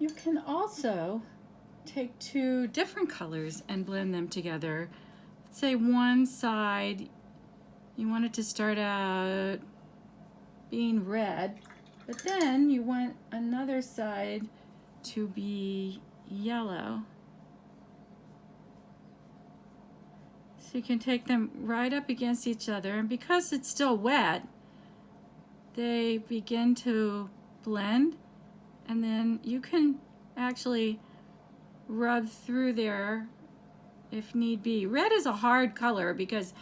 You can also take two different colors and blend them together. Let's say one side you want it to start out being red, but then you want another side to be yellow. So you can take them right up against each other, and because it's still wet, they begin to blend, and then you can actually rub through there if need be. Red is a hard color because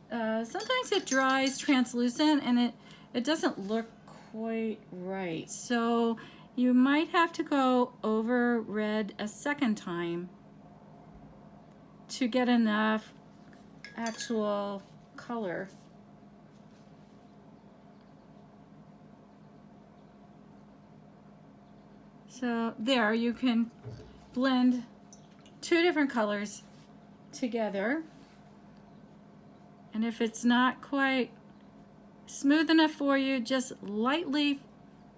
sometimes it dries translucent and it doesn't look quite right. So you might have to go over red a second time to get enough actual color. So there you can blend two different colors together. And if it's not quite smooth enough for you, just lightly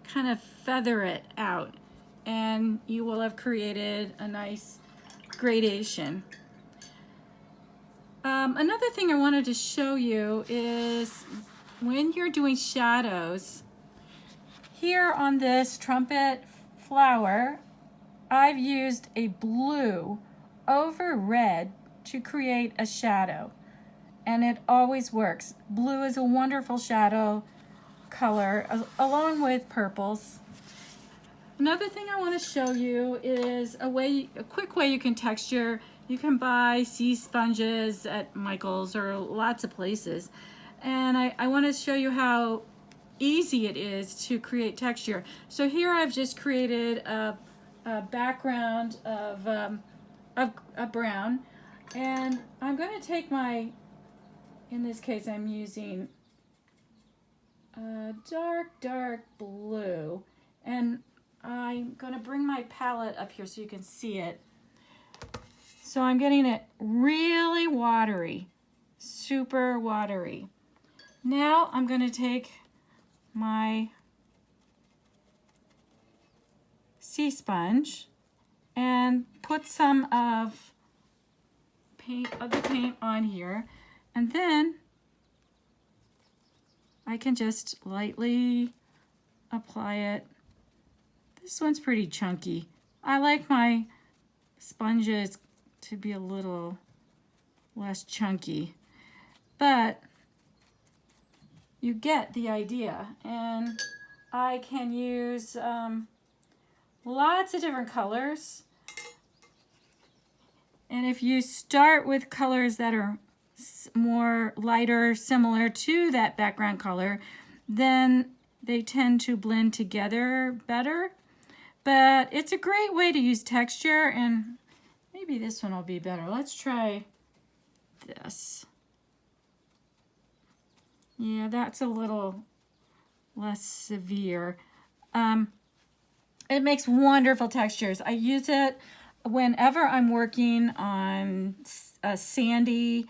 kind of feather it out and you will have created a nice gradation. Another thing I wanted to show you is when you're doing shadows, here on this trumpet flower, I've used a blue over red to create a shadow, and it always works. Blue is a wonderful shadow color along with purples. Another thing I want to show you is a quick way you can texture. You can buy sea sponges at Michael's or lots of places, and I want to show you how easy it is to create texture. So here I've just created a background of a brown, and I'm going to take my, in this case I'm using a dark blue, and I'm going to bring my palette up here so you can see it. So I'm getting it really watery, super watery. Now I'm going to take my sea sponge and put some of the paint on here, and then I can just lightly apply it. This one's pretty chunky. I like my sponges to be a little less chunky, but you get the idea. And I can use lots of different colors, and if you start with colors that are more lighter, similar to that background color, then they tend to blend together better. But it's a great way to use texture, and maybe this one will be better. Let's try this. Yeah, that's a little less severe. It makes wonderful textures. I use it whenever I'm working on a sandy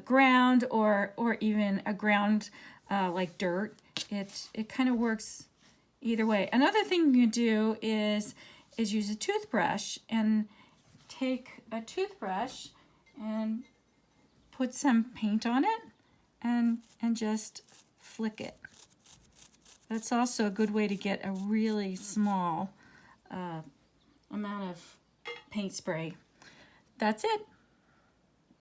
ground or even a ground like dirt. It kind of works either way. Another thing you can do is use a toothbrush, and take a toothbrush and put some paint on it and just flick it. That's also a good way to get a really small amount of paint spray. That's it.